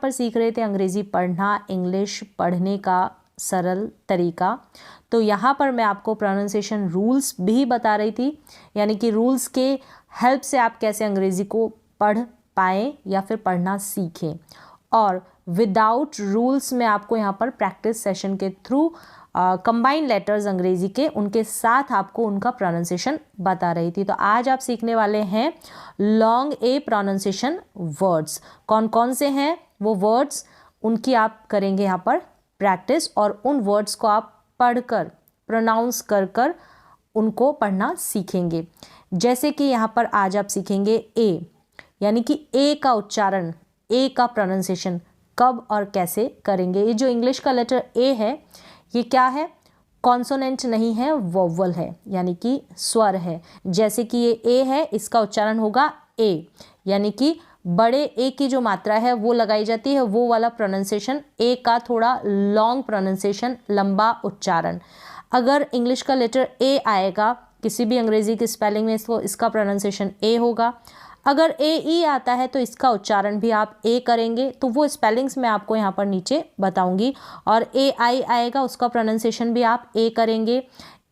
पर सीख रहे थे अंग्रेज़ी पढ़ना, इंग्लिश पढ़ने का सरल तरीका। तो यहाँ पर मैं आपको प्रोनाउंसिएशन रूल्स भी बता रही थी, यानी कि रूल्स के हेल्प से आप कैसे अंग्रेज़ी को पढ़ पाएँ या फिर पढ़ना सीखें। और विदाउट रूल्स में आपको यहाँ पर प्रैक्टिस सेशन के थ्रू कंबाइंड लेटर्स अंग्रेज़ी के उनके साथ आपको उनका प्रोनाउंसिएशन बता रही थी। तो आज आप सीखने वाले हैं लॉन्ग ए प्रोनाउंसिएशन वर्ड्स। कौन कौन से हैं वो वर्ड्स, उनकी आप करेंगे यहाँ पर प्रैक्टिस, और उन वर्ड्स को आप पढ़कर प्रोनाउंस कर कर उनको पढ़ना सीखेंगे। जैसे कि यहाँ पर आज आप सीखेंगे ए, यानी कि ए का उच्चारण, ए का प्रोनाउंसिएशन कब और कैसे करेंगे। ये जो इंग्लिश का लेटर ए है ये क्या है, कॉन्सोनेंट नहीं है, वोवल है, यानी कि स्वर है। जैसे कि ये ए है, इसका उच्चारण होगा ए, यानी कि बड़े ए की जो मात्रा है वो लगाई जाती है, वो वाला प्रोनाउंसिएशन ए का, थोड़ा लॉन्ग प्रोनाउंसिएशन, लंबा उच्चारण। अगर इंग्लिश का लेटर ए आएगा किसी भी अंग्रेजी की स्पेलिंग में, तो इसका प्रोनाउंसिएशन ए होगा। अगर ए ई आता है तो इसका उच्चारण भी आप ए करेंगे। तो वो स्पेलिंग्स मैं आपको यहाँ पर नीचे बताऊंगी। और ए आई आएगा, उसका प्रोनाउंसिएशन भी आप ए करेंगे।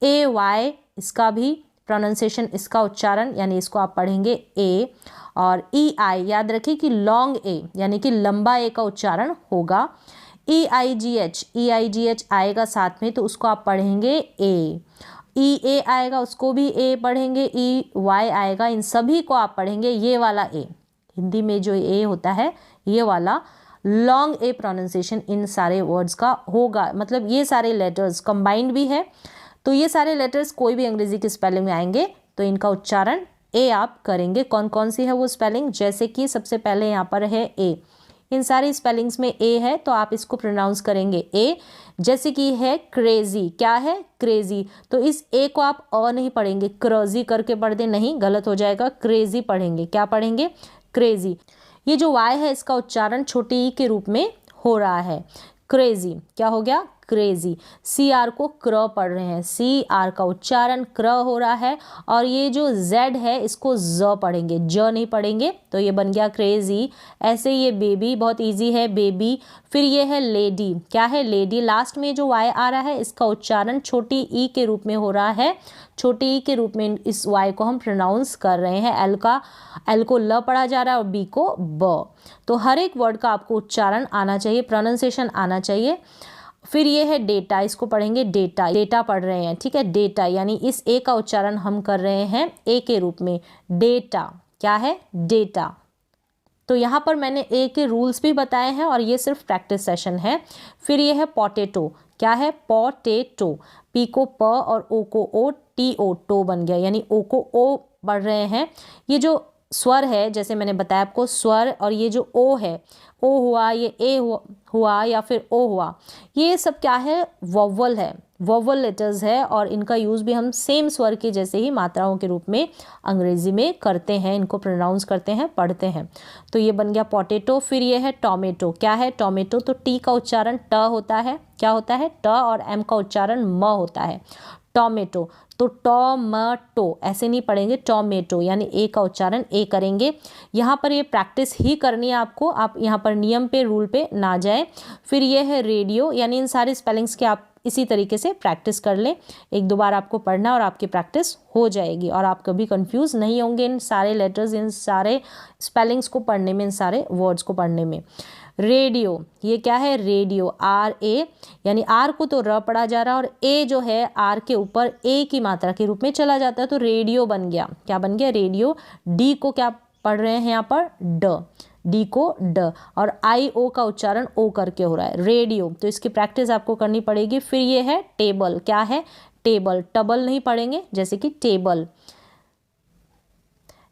ए वाई, इसका भी प्रोनाउंसिएशन, इसका उच्चारण, यानी इसको आप पढ़ेंगे ए। और ई आई, याद रखिए कि लॉन्ग ए, यानी कि लंबा ए का उच्चारण होगा। ई आई जी एच आएगा साथ में, तो उसको आप पढ़ेंगे ए। ई ए आएगा, उसको भी ए पढ़ेंगे। ई वाई आएगा, इन सभी को आप पढ़ेंगे ये वाला ए। हिंदी में जो ए होता है ये वाला लॉन्ग ए प्रोनाउंसिएशन इन सारे वर्ड्स का होगा। मतलब ये सारे लेटर्स कंबाइंड भी है, तो ये सारे लेटर्स कोई भी अंग्रेजी की स्पेलिंग में आएंगे तो इनका उच्चारण ए आप करेंगे। कौन कौन सी है वो स्पेलिंग, जैसे कि सबसे पहले यहाँ पर है ए। इन सारी स्पेलिंग्स में ए है, तो आप इसको प्रोनाउंस करेंगे ए। जैसे कि है क्रेजी, क्या है, क्रेजी, तो इस ए को आप अ नहीं पढ़ेंगे, क्रेजी करके पढ़ दे, नहीं, गलत हो जाएगा, क्रेजी पढ़ेंगे। क्या पढ़ेंगे, क्रेजी। ये जो वाई है इसका उच्चारण छोटे ई के रूप में हो रहा है, क्रेजी। क्या हो गया, क्रेजी। सी आर को क्र पढ़ रहे हैं, सी आर का उच्चारण क्र हो रहा है। और ये जो जेड है इसको ज पढ़ेंगे, ज नहीं पढ़ेंगे, तो ये बन गया क्रेजी। ऐसे ये बेबी, बहुत इजी है, बेबी। फिर ये है लेडी, क्या है, लेडी। लास्ट में जो वाई आ रहा है इसका उच्चारण छोटी ई के रूप में हो रहा है, छोटी ई के रूप में इस वाई को हम प्रोनाउंस कर रहे हैं। एल को ल पढ़ा जा रहा है और बी को ब। तो हर एक वर्ड का आपको उच्चारण आना चाहिए, प्रोनाउंसिएशन आना चाहिए। फिर ये है डेटा, इसको पढ़ेंगे डेटा, डेटा पढ़ रहे हैं, ठीक है, डेटा, यानी इस ए का उच्चारण हम कर रहे हैं ए के रूप में, डेटा। क्या है, डेटा। तो यहाँ पर मैंने ए के रूल्स भी बताए हैं और ये सिर्फ प्रैक्टिस सेशन है। फिर ये है पोटैटो, क्या है, पोटैटो। पी को प और ओ को ओ, टी ओ, टो बन गया, यानी ओ को ओ पढ़ रहे हैं। ये जो स्वर है, जैसे मैंने बताया आपको, स्वर, और ये जो ओ है, ओ हुआ, ये ए हुआ या फिर ओ हुआ, ये सब क्या है, वोवल है, वोवल लेटर्स है। और इनका यूज़ भी हम सेम स्वर के जैसे ही मात्राओं के रूप में अंग्रेजी में करते हैं, इनको प्रोनाउंस करते हैं, पढ़ते हैं। तो ये बन गया पोटैटो। फिर ये है टोमेटो, क्या है, टोमेटो। तो टी का उच्चारण ट होता है, क्या होता है, ट, और एम का उच्चारण म होता है, टोमेटो। तो टोमेटो ऐसे नहीं पढ़ेंगे, टोमेटो, यानी ए का उच्चारण ए करेंगे। यहाँ पर ये प्रैक्टिस ही करनी है आपको, आप यहाँ पर नियम पे, रूल पे ना जाए। फिर ये है रेडियो, यानी इन सारे स्पेलिंग्स के आप इसी तरीके से प्रैक्टिस कर लें। एक दो बार आपको पढ़ना और आपकी प्रैक्टिस हो जाएगी और आप कभी कंफ्यूज नहीं होंगे इन सारे लेटर्स, इन सारे स्पेलिंग्स को पढ़ने में, इन सारे वर्ड्स को पढ़ने में। रेडियो, ये क्या है, रेडियो, आर ए, यानी आर को तो र पढ़ा जा रहा है और ए जो है आर के ऊपर ए की मात्रा के रूप में चला जाता है, तो रेडियो बन गया। क्या बन गया, रेडियो। डी को क्या पढ़ रहे हैं यहाँ पर, ड, डी को ड, और आई ओ का उच्चारण ओ करके हो रहा है, रेडियो। तो इसकी प्रैक्टिस आपको करनी पड़ेगी। फिर ये है टेबल, क्या है, टेबल, टबल नहीं पढ़ेंगे, जैसे कि टेबल।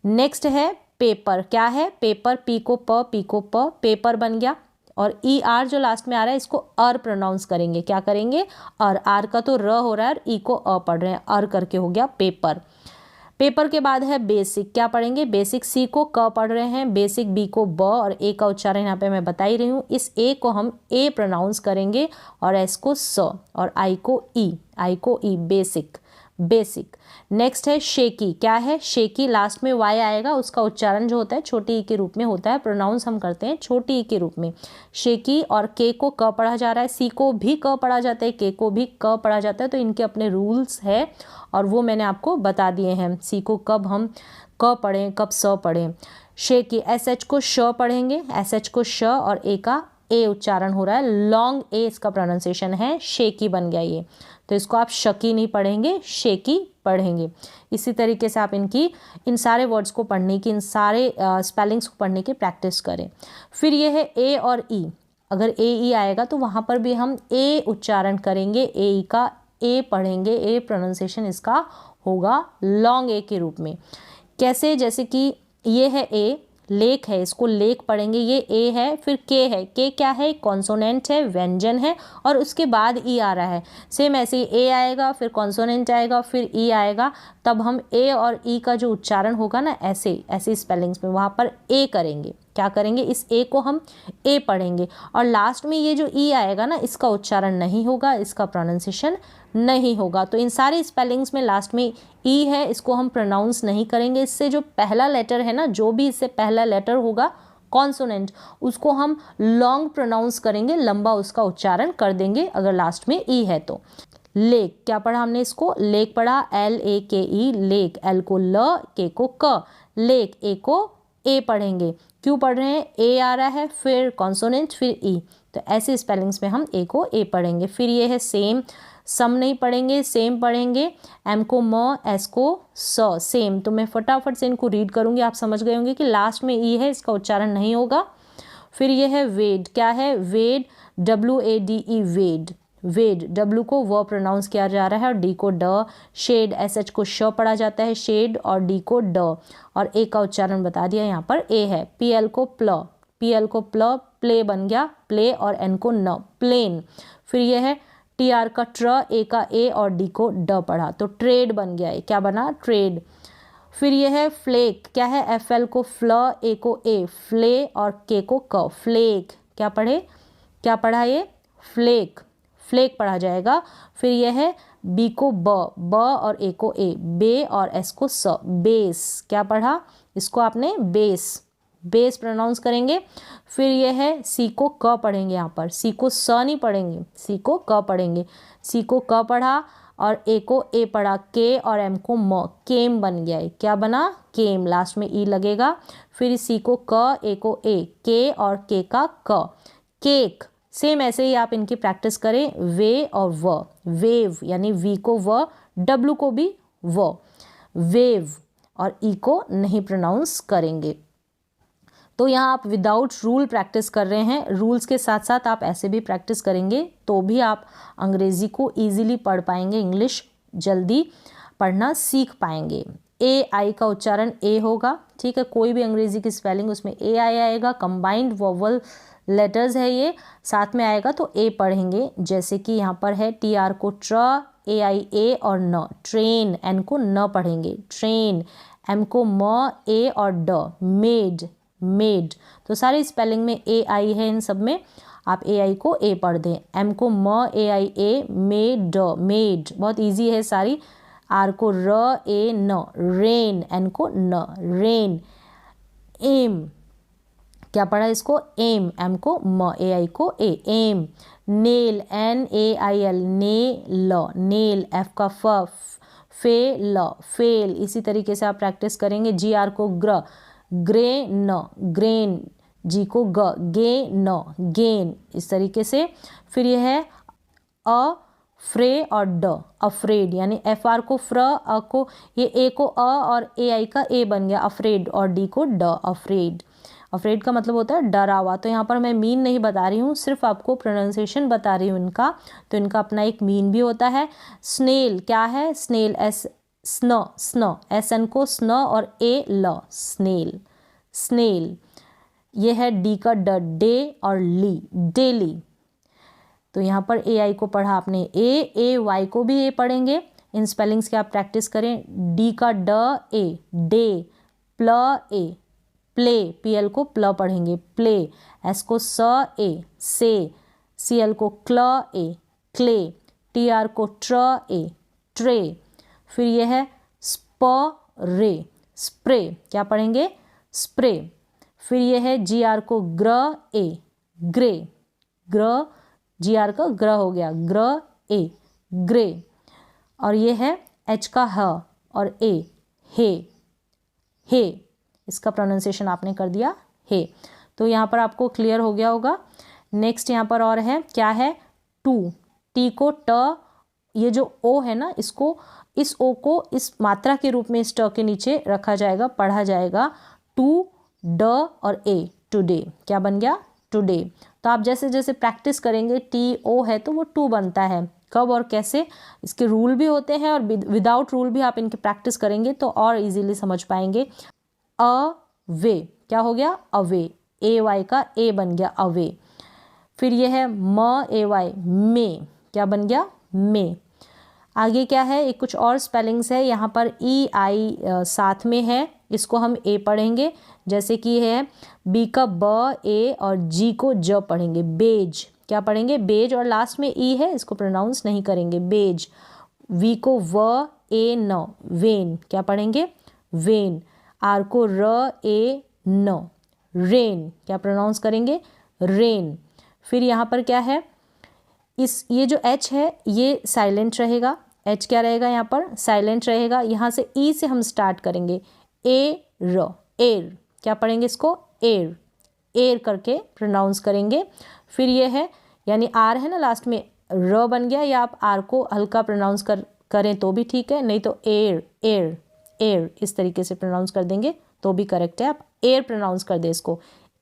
नेक्स्ट है पेपर, क्या है, पेपर। पी को प, पी को प, पेपर बन गया। और ई आर जो लास्ट में आ रहा है इसको अर प्रोनाउंस करेंगे, क्या करेंगे, अर। आर का तो र हो रहा है और ई को अ पढ़ रहे हैं, अर करके हो गया पेपर। पेपर के बाद है बेसिक, क्या पढ़ेंगे, बेसिक। सी को क पढ़ रहे हैं, बेसिक। बी को ब, और ए का उच्चारण यहाँ पे मैं बता ही रही हूँ, इस ए को हम ए प्रोनाउंस करेंगे और एस को स, और आई को ई, आई को ई, बेसिक। बेसिक। नेक्स्ट है शेकी। क्या है शेकी? लास्ट में वाई आएगा, उसका उच्चारण जो होता है छोटी ई के रूप में होता है, प्रोनाउंस हम करते हैं छोटी ई के रूप में। शेकी, और के को क पढ़ा जा रहा है, सी को भी क पढ़ा जाता है, के को भी क पढ़ा जाता है, तो इनके अपने रूल्स है और वो मैंने आपको बता दिए हैं। सी को कब हम क पढ़ें, कब स पढ़ें। शेकी, एस एच को श पढ़ेंगे, एस एच को श, और ए का ए उच्चारण हो रहा है, लॉन्ग ए इसका प्रोनाउंसिएशन है, शेकी बन गया ये। तो इसको आप शकी नहीं पढ़ेंगे, शेकी पढ़ेंगे। इसी तरीके से आप इन सारे वर्ड्स को पढ़ने की, इन सारे स्पेलिंग्स को पढ़ने की प्रैक्टिस करें। फिर ये है ए और ई। अगर ए ई आएगा तो वहाँ पर भी हम ए उच्चारण करेंगे, ए ई का ए पढ़ेंगे, ए प्रोनाउंसिएशन इसका होगा लॉन्ग ए के रूप में। कैसे? जैसे कि ये है ए, लेक है, इसको लेक पढ़ेंगे, ये ए है, फिर के है, के क्या है? कॉन्सोनेंट है, व्यंजन है, और उसके बाद ई आ रहा है। सेम ऐसे ही ए आएगा, फिर कॉन्सोनेंट आएगा, फिर ई आएगा, तब हम ए और ई का जो उच्चारण होगा ना, ऐसे ऐसे स्पेलिंग्स में वहाँ पर ए करेंगे। क्या करेंगे? इस ए को हम ए पढ़ेंगे, और लास्ट में ये जो ई आएगा ना, इसका उच्चारण नहीं होगा, इसका प्रोनाउंसिएशन नहीं होगा। तो इन सारे स्पेलिंग्स में लास्ट में ई है, इसको हम प्रोनाउंस नहीं करेंगे। इससे जो पहला लेटर है ना, जो भी इससे पहला लेटर होगा कॉन्सोनेंट, उसको हम लॉन्ग प्रोनाउंस करेंगे, लंबा उसका उच्चारण कर देंगे अगर लास्ट में ई है तो। लेक, क्या पढ़ा हमने? इसको लेक पढ़ा, एल ए के ई, लेक, एल को ल, के को क, लेक, ए को ए पढ़ेंगे। क्यों पढ़ रहे हैं? ए आ रहा है, फिर कॉन्सोनेंट, फिर ई, तो ऐसे स्पेलिंग्स में हम ए को ए पढ़ेंगे। फिर ये है सेम, सम नहीं पढ़ेंगे, सेम पढ़ेंगे, एम को म, एस को स, सेम। तो मैं फटाफट से इनको रीड करूँगी, आप समझ गए होंगे कि लास्ट में ई है, इसका उच्चारण नहीं होगा। फिर ये है वेड। क्या है? Wade, W A D E, wade, wade, W को व प्रोनाउंस किया जा रहा है और डी को ड। शेड, एस एच को श पढ़ा जाता है, शेड, और डी को ड, और ए का उच्चारण बता दिया, यहाँ पर ए है। पी एल को प्ल, पी एल को प्ल, प्ले बन गया, प्ले, और एन को न, प्लेन। फिर ये है टी आर का ट्र, ए का ए, और डी को ड पढ़ा, तो ट्रेड बन गया, क्या बना? ट्रेड। फिर ये है फ्लेक। क्या है? एफ एल को फ्ल, ए को ए, फ्ले, और के को क, फ्लेक। क्या पढ़े? क्या पढ़ा ये? फ्लेक, फ्लेक पढ़ा जाएगा। फिर यह है बी को ब, ब और ए को ए, बे, और एस को स, बेस। क्या पढ़ा? इसको आपने बेस, बेस प्रोनाउंस करेंगे। फिर यह है सी को क पढ़ेंगे, यहाँ पर सी को स नहीं पढ़ेंगे, सी को क पढ़ेंगे। सी को क पढ़ा और ए को ए पढ़ा, के और एम को म, केम बन गया है। क्या बना? केम, लास्ट में ई लगेगा। फिर सी को क, ए को ए, के और के का क, केक। सेम ऐसे ही आप इनकी प्रैक्टिस करें, वे और व, वेव, यानी वी को व, डब्ल्यू को भी व, वेव, और ई को नहीं प्रोनाउंस करेंगे। तो यहाँ आप विदाउट रूल प्रैक्टिस कर रहे हैं, रूल्स के साथ साथ आप ऐसे भी प्रैक्टिस करेंगे तो भी आप अंग्रेज़ी को ईजिली पढ़ पाएंगे, इंग्लिश जल्दी पढ़ना सीख पाएंगे। ए आई का उच्चारण ए होगा, ठीक है, कोई भी अंग्रेज़ी की स्पेलिंग उसमें ए आई आएगा, कंबाइंड वोवल लेटर्स है ये, साथ में आएगा तो ए पढ़ेंगे। जैसे कि यहाँ पर है टी आर को ट्र, ए आई ए और न, ट्रेन, एन को न पढ़ेंगे, ट्रेन, एम को म, ए और ड, मेड, मेड। तो सारी स्पेलिंग में ए आई है, इन सब में आप ए आई को ए पढ़ दें। एम को म, A I A, made, made, बहुत इजी है सारी। आर को र, ए न, रेन, एन को न, रेन। एम, क्या पढ़ा इसको? एम, एम को म, ए आई को A, M. Nail, N A I L, nail, nail, F का फ, फे ल, फेल। इसी तरीके से आप प्रैक्टिस करेंगे। जी आर को ग्र, ग्रे न, ग्रेन, जी को ग, गे न, गेन, इस तरीके से। फिर यह है अ, फ्रे और ड, अफ्रेड, यानी एफ आर को फ्र, अ को ये ए को अ और ए आई का ए बन गया, अफ्रेड, और डी को ड, अफ्रेड। अफ्रेड का मतलब होता है डरा हुआ। तो यहाँ पर मैं मीन नहीं बता रही हूँ, सिर्फ आपको प्रोनाउंसिएशन बता रही हूँ इनका, तो इनका अपना एक मीन भी होता है। स्नेल, क्या है? स्नेल, एस, स्न, स्न, एस एन को स्न और ए ल, स्नेल, स्नेल। ये है डी का ड, डे और ली, डेली। तो यहाँ पर ए आई को पढ़ा आपने ए वाई को भी ए पढ़ेंगे। इन स्पेलिंग्स की आप प्रैक्टिस करें। डी का ड, ए, डे, प्ल, ए, प्ले, पी एल को प्ल पढ़ेंगे, प्ले, एस को स, ए, से, सी एल को क्ल, ए, क्ले, टी आर को ट्र, ए, ट्रे। फिर ये है स्प्रे, स्प्रे, क्या पढ़ेंगे? स्प्रे। फिर ये है जी आर को ग्र ए, ग्रे, ग्र, जी आर का ग्र हो गया, ग्र ए, ग्रे। और ये है एच का ह और ए, हे, हे, इसका प्रोनाउंसिएशन आपने कर दिया हे। तो यहाँ पर आपको क्लियर हो गया होगा। नेक्स्ट यहाँ पर और है, क्या है? टू, टी को ट, ये जो ओ है ना, इसको, इस ओ को इस मात्रा के रूप में इस ट के नीचे रखा जाएगा, पढ़ा जाएगा। टू, ड और ए, टुडे, क्या बन गया? टुडे। तो आप जैसे जैसे प्रैक्टिस करेंगे, टी ओ है तो वो टू बनता है। कब और कैसे, इसके रूल भी होते हैं, और विदाउट रूल भी आप इनकी प्रैक्टिस करेंगे तो और इजीली समझ पाएंगे। अवे, क्या हो गया? अवे, ए वाई का ए बन गया अवे। फिर ये है म ए वाई, मे, क्या बन गया? मे। आगे क्या है? एक कुछ और स्पेलिंग्स है यहाँ पर, ई आई साथ में है, इसको हम ए पढ़ेंगे। जैसे कि है बी का ब ए और जी को ज पढ़ेंगे, बेज, क्या पढ़ेंगे? बेज। और लास्ट में ई है, इसको प्रोनाउंस नहीं करेंगे, बेज। वी को व ए न, वेन, क्या पढ़ेंगे? वेन। आर को र ए न, रेन, क्या प्रोनाउंस करेंगे? रेन। फिर यहाँ पर क्या है? ये जो एच है ये साइलेंट रहेगा, एच क्या रहेगा यहाँ पर? साइलेंट रहेगा। यहाँ से ई से हम स्टार्ट करेंगे, ए र, एयर, क्या पढ़ेंगे इसको? एयर, एयर करके प्रोनाउंस करेंगे। फिर ये है, यानी आर है ना लास्ट में, र बन गया, या आप आर को हल्का प्रोनाउंस करें तो भी ठीक है, नहीं तो एयर, एयर, एयर इस तरीके से प्रोनाउंस कर देंगे तो भी करेक्ट है। आप एयर प्रोनाउंस कर दे इसको,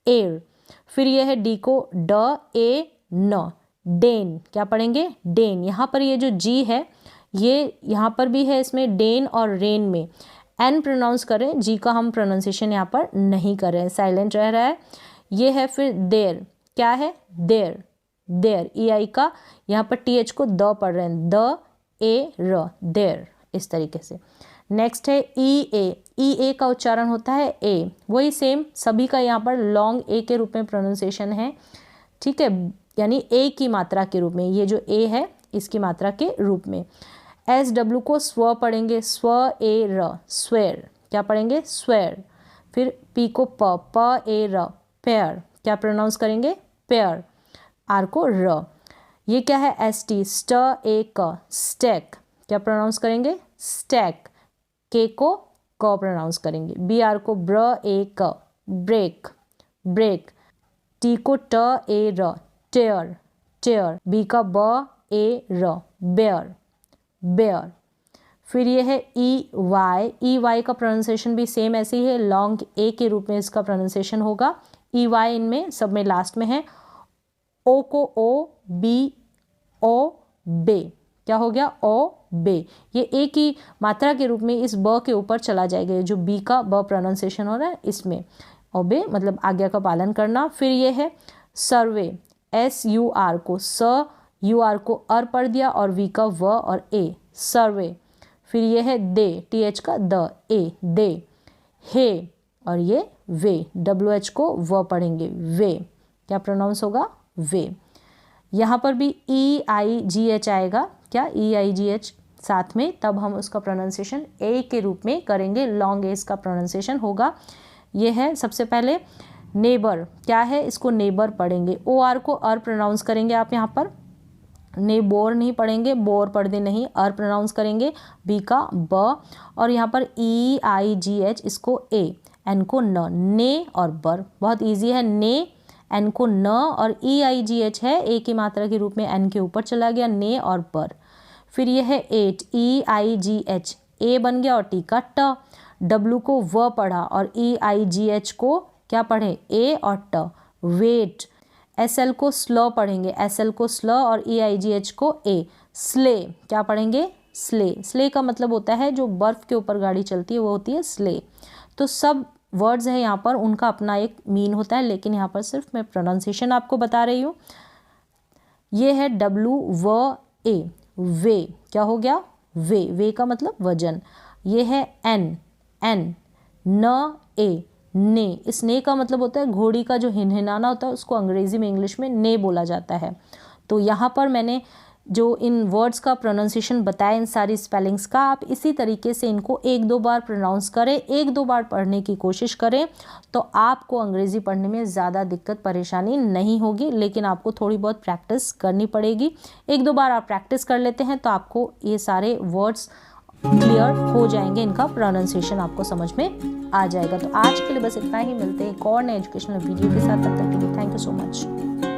एयर। फिर ये है डी को ड ए न, डेन, क्या पढ़ेंगे? डेन। यहाँ पर ये जो जी है, ये यहाँ पर भी है, इसमें डेन और रेन में एन प्रोनाउंस करें, जी का हम प्रोनाउंसिएशन यहाँ पर नहीं कर रहे हैं, साइलेंट रह रहा है। ये है फिर देर, क्या है? देर, देर, ई आई का यहाँ पर टी एच को द पढ़ रहे हैं, द ए र, देर, इस तरीके से। नेक्स्ट है ई ए का उच्चारण होता है ए, वही सेम सभी का यहाँ पर लॉन्ग ए के रूप में प्रोनाउंसिएशन है, ठीक है, यानी ए की मात्रा के रूप में, ये जो ए है इसकी मात्रा के रूप में। एस डब्ल्यू को स्व पढ़ेंगे, स्व ए र, स्वेर, क्या पढ़ेंगे? स्वेर। फिर पी को प ए र, पेयर, क्या प्रोनाउंस करेंगे? पेयर। आर को र। ये क्या है? एस टी, स्ट ए क, स्टैक, क्या प्रोनाउंस करेंगे? स्टैक। के को क प्रोनाउंस करेंगे। बी आर को ब्र ए क, ब्रेक, ब्रेक। टी को ट ए र, टेयर, टेयर। बी का ब ए र, बेयर, बेयर। फिर ये है ई वाई का प्रोनाउंसिएशन भी सेम ऐसे ही है, लॉन्ग ए के रूप में इसका प्रोनाउंसिएशन होगा। ई वाई इनमें सब में लास्ट में है। ओ को ओ, बी ओ, बे, क्या हो गया? ओ बे। ये ए की मात्रा के रूप में इस ब के ऊपर चला जाएगा, जो बी का ब प्रोनाउंसिएशन हो रहा है इसमें, ओबे मतलब आज्ञा का पालन करना। फिर ये है सर्वे, एस यू आर को स, यू आर को अर पढ़ दिया, और वी का व और ए, सर्वे। फिर ये है दे, टी एच का द, ए, दे। हे, और ये वे, डब्ल्यू एच को व पढ़ेंगे, वे, क्या प्रोनाउंस होगा? वे। यहाँ पर भी ई आई जी एच आएगा, क्या? ई आई जी एच साथ में, तब हम उसका प्रोनाउंसिएशन ए के रूप में करेंगे, लॉन्ग ए इसका प्रोनाउंसिएशन होगा। ये है सबसे पहले नेबर, क्या है? इसको नेबर पढ़ेंगे, ओ आर को अर प्रोनाउंस करेंगे आप यहाँ पर, ने बोर नहीं पढ़ेंगे, बोर पढ़ दे नहीं, अर प्रोनाउंस करेंगे, बी का ब, और यहाँ पर ई आई जी एच, इसको ए, एन को न, ने और बर, बहुत इजी है, ने, एन को न, और ई आई जी एच है ए की मात्रा के रूप में एन के ऊपर चला गया, ने और बर। फिर ये है एट, ई आई जी एच, ए बन गया और टी का ट, डब्ल्यू को व पढ़ा और ई आई जी एच को क्या पढ़े? ए और ट, वेट। एस एल को स्लो पढ़ेंगे, एस एल को स्लो और ई आई जी एच को ए, स्ले, क्या पढ़ेंगे? स्ले। स्ले का मतलब होता है जो बर्फ़ के ऊपर गाड़ी चलती है वो होती है स्ले। तो सब वर्ड्स है यहाँ पर, उनका अपना एक मीन होता है, लेकिन यहाँ पर सिर्फ मैं प्रोनाउंसिएशन आपको बता रही हूँ। ये है डब्ल्यू व ए, वे, क्या हो गया? वे, वे का मतलब वजन। ये है एन, एन, न ए, ने। इस ने का मतलब होता है घोड़ी का जो हिनहिनाना होता है उसको अंग्रेजी में इंग्लिश में ने बोला जाता है। तो यहाँ पर मैंने जो इन वर्ड्स का प्रोनाउंसिएशन बताया, इन सारी स्पेलिंग्स का, आप इसी तरीके से इनको 1-2 बार प्रोनाउंस करें, 1-2 बार पढ़ने की कोशिश करें, तो आपको अंग्रेज़ी पढ़ने में ज़्यादा दिक्कत परेशानी नहीं होगी। लेकिन आपको थोड़ी बहुत प्रैक्टिस करनी पड़ेगी। 1-2 बार आप प्रैक्टिस कर लेते हैं तो आपको ये सारे वर्ड्स क्लियर हो जाएंगे, इनका प्रोनाउंसिएशन आपको समझ में आ जाएगा। तो आज के लिए बस इतना ही, मिलते हैं एक और नए एजुकेशनल वीडियो के साथ। तब तक के लिए थैंक यू सो मच।